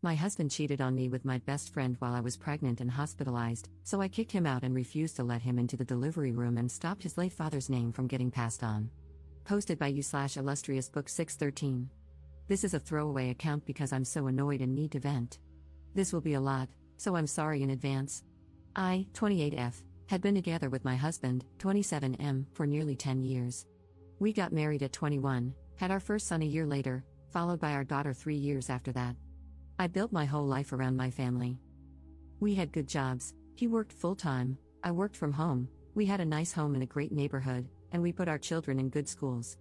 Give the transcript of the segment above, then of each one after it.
My husband cheated on me with my best friend while I was pregnant and hospitalized, so I kicked him out and refused to let him into the delivery room and stopped his late father's name from getting passed on. Posted by you/illustrious book 613. This is a throwaway account because I'm so annoyed and need to vent. This will be a lot, so I'm sorry in advance. I, 28F, had been together with my husband, 27M, for nearly 10 years. We got married at 21, had our first son a year later, followed by our daughter 3 years after that. I built my whole life around my family. We had good jobs, he worked full-time, I worked from home, we had a nice home in a great neighborhood, and we put our children in good schools.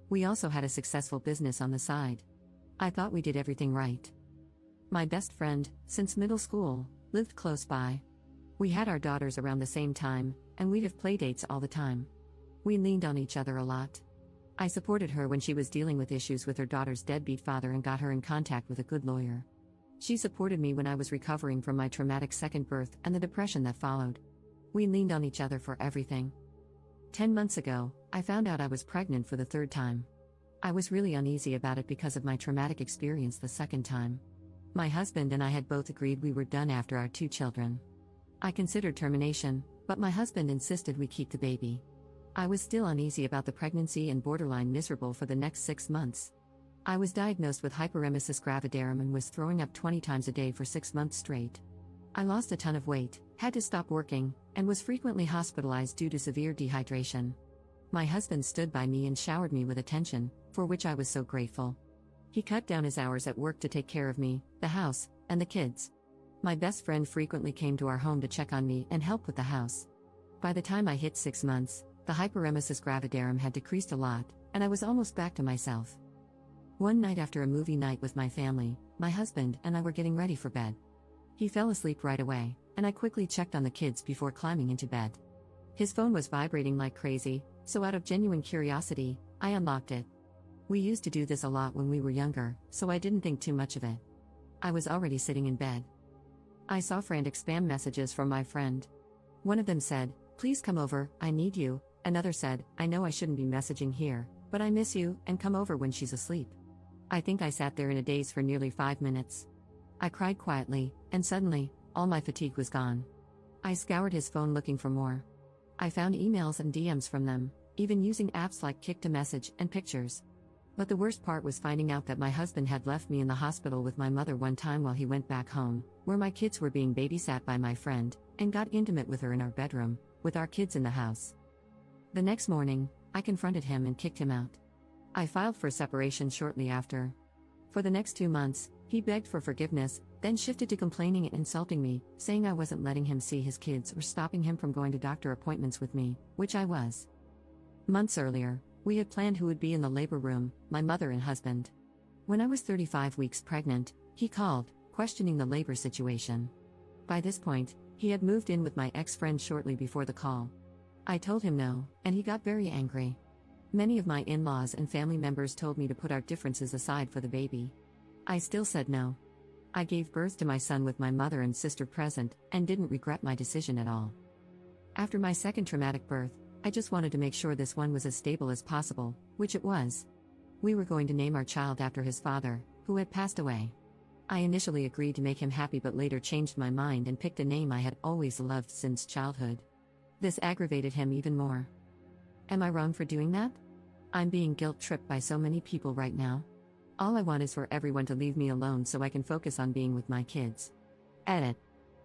We also had a successful business on the side. I thought we did everything right. My best friend, since middle school, lived close by. We had our daughters around the same time, and we'd have playdates all the time. We leaned on each other a lot. I supported her when she was dealing with issues with her daughter's deadbeat father and got her in contact with a good lawyer. She supported me when I was recovering from my traumatic second birth and the depression that followed. We leaned on each other for everything. 10 months ago, I found out I was pregnant for the third time. I was really uneasy about it because of my traumatic experience the second time. My husband and I had both agreed we were done after our 2 children. I considered termination, but my husband insisted we keep the baby. I was still uneasy about the pregnancy and borderline miserable for the next 6 months. I was diagnosed with hyperemesis gravidarum and was throwing up 20 times a day for 6 months straight. I lost a ton of weight, had to stop working, and was frequently hospitalized due to severe dehydration. My husband stood by me and showered me with attention, for which I was so grateful. He cut down his hours at work to take care of me, the house, and the kids. My best friend frequently came to our home to check on me and help with the house. By the time I hit 6 months, the hyperemesis gravidarum had decreased a lot, and I was almost back to myself. One night after a movie night with my family, my husband and I were getting ready for bed. He fell asleep right away, and I quickly checked on the kids before climbing into bed. His phone was vibrating like crazy, so out of genuine curiosity, I unlocked it. We used to do this a lot when we were younger, so I didn't think too much of it. I was already sitting in bed. I saw frantic spam messages from my friend. One of them said, "Please come over, I need you." Another said, "I know I shouldn't be messaging here, but I miss you, and come over when she's asleep." I think I sat there in a daze for nearly 5 minutes. I cried quietly, and suddenly, all my fatigue was gone. I scoured his phone looking for more. I found emails and DMs from them, even using apps like Kick to Message and pictures. But the worst part was finding out that my husband had left me in the hospital with my mother one time while he went back home, where my kids were being babysat by my friend, and got intimate with her in our bedroom, with our kids in the house. The next morning, I confronted him and kicked him out. I filed for separation shortly after. For the next 2 months, he begged for forgiveness, then shifted to complaining and insulting me, saying I wasn't letting him see his kids or stopping him from going to doctor appointments with me, which I was. Months earlier, we had planned who would be in the labor room, my mother and husband. When I was 35 weeks pregnant, he called, questioning the labor situation. By this point, he had moved in with my ex-friend shortly before the call. I told him no, and he got very angry. Many of my in-laws and family members told me to put our differences aside for the baby. I still said no. I gave birth to my son with my mother and sister present, and didn't regret my decision at all. After my second traumatic birth, I just wanted to make sure this one was as stable as possible, which it was. We were going to name our child after his father, who had passed away. I initially agreed to make him happy but later changed my mind and picked a name I had always loved since childhood. This aggravated him even more. Am I wrong for doing that? I'm being guilt-tripped by so many people right now. All I want is for everyone to leave me alone so I can focus on being with my kids. Edit.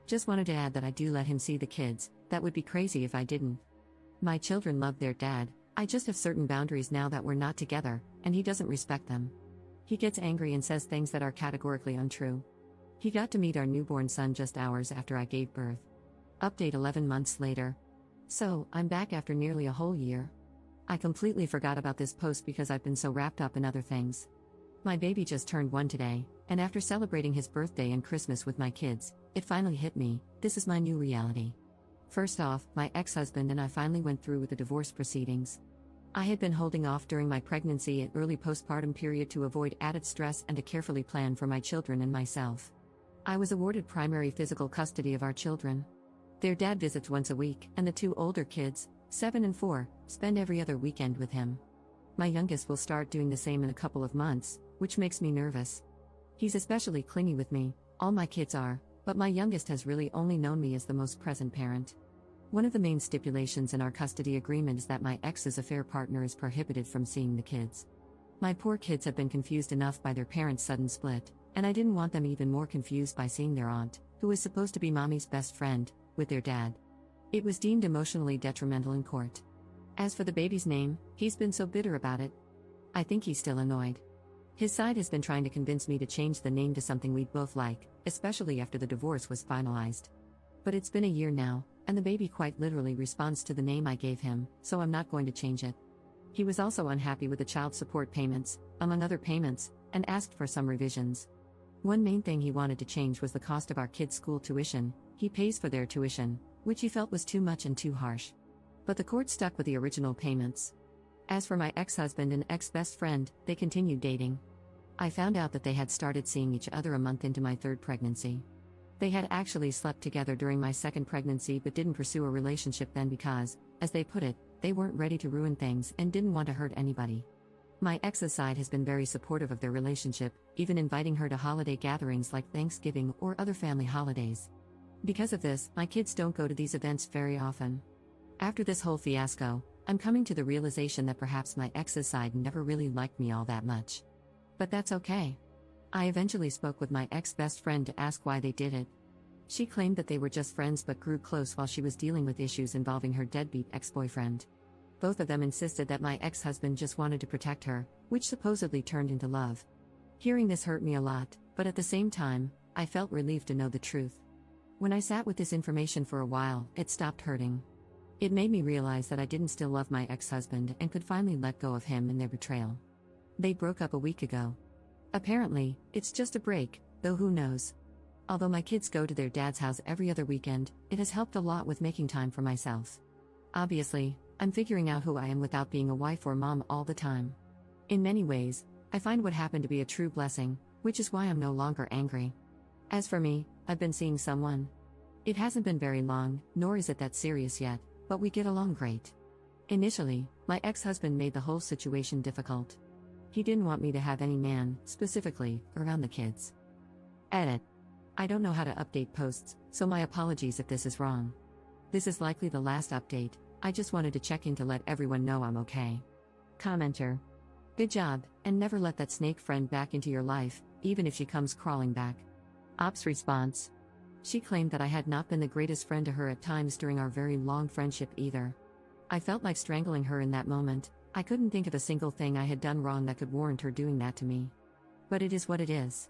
Just wanted to add that I do let him see the kids, that would be crazy if I didn't. My children love their dad, I just have certain boundaries now that we're not together, and he doesn't respect them. He gets angry and says things that are categorically untrue. He got to meet our newborn son just hours after I gave birth. Update 11 months later. So, I'm back after nearly a whole year. I completely forgot about this post because I've been so wrapped up in other things. My baby just turned 1 today, and after celebrating his birthday and Christmas with my kids, it finally hit me, this is my new reality. First off, my ex-husband and I finally went through with the divorce proceedings. I had been holding off during my pregnancy and early postpartum period to avoid added stress and to carefully plan for my children and myself. I was awarded primary physical custody of our children. Their dad visits once a week, and the 2 older kids, 7 and 4, spend every other weekend with him. My youngest will start doing the same in a couple of months, which makes me nervous. He's especially clingy with me, all my kids are, but my youngest has really only known me as the most present parent. One of the main stipulations in our custody agreement is that my ex's affair partner is prohibited from seeing the kids. My poor kids have been confused enough by their parents' sudden split, and I didn't want them even more confused by seeing their aunt, who is supposed to be mommy's best friend, with their dad. It was deemed emotionally detrimental in court. As for the baby's name, he's been so bitter about it. I think he's still annoyed. His side has been trying to convince me to change the name to something we'd both like, especially after the divorce was finalized. But it's been a year now, and the baby quite literally responds to the name I gave him, so I'm not going to change it. He was also unhappy with the child support payments, among other payments, and asked for some revisions. One main thing he wanted to change was the cost of our kids' school tuition. He pays for their tuition, which he felt was too much and too harsh. But the court stuck with the original payments. As for my ex-husband and ex-best friend, they continued dating. I found out that they had started seeing each other a month into my third pregnancy. They had actually slept together during my second pregnancy but didn't pursue a relationship then because, as they put it, they weren't ready to ruin things and didn't want to hurt anybody. My ex's side has been very supportive of their relationship, even inviting her to holiday gatherings like Thanksgiving or other family holidays. Because of this, my kids don't go to these events very often. After this whole fiasco, I'm coming to the realization that perhaps my ex's side never really liked me all that much. But that's okay. I eventually spoke with my ex-best friend to ask why they did it. She claimed that they were just friends but grew close while she was dealing with issues involving her deadbeat ex-boyfriend. Both of them insisted that my ex-husband just wanted to protect her, which supposedly turned into love. Hearing this hurt me a lot, but at the same time, I felt relieved to know the truth. When I sat with this information for a while, it stopped hurting. It made me realize that I didn't still love my ex-husband and could finally let go of him and their betrayal. They broke up a week ago. Apparently, it's just a break, though who knows. Although my kids go to their dad's house every other weekend, it has helped a lot with making time for myself. Obviously, I'm figuring out who I am without being a wife or mom all the time. In many ways, I find what happened to be a true blessing, which is why I'm no longer angry. As for me, I've been seeing someone. It hasn't been very long, nor is it that serious yet, but we get along great. Initially, my ex-husband made the whole situation difficult. He didn't want me to have any man, specifically, around the kids. Edit. I don't know how to update posts, so my apologies if this is wrong. This is likely the last update. I just wanted to check in to let everyone know I'm okay. Commenter. Good job, and never let that snake friend back into your life, even if she comes crawling back. Ops response. She claimed that I had not been the greatest friend to her at times during our very long friendship either. I felt like strangling her in that moment. I couldn't think of a single thing I had done wrong that could warrant her doing that to me. But it is what it is.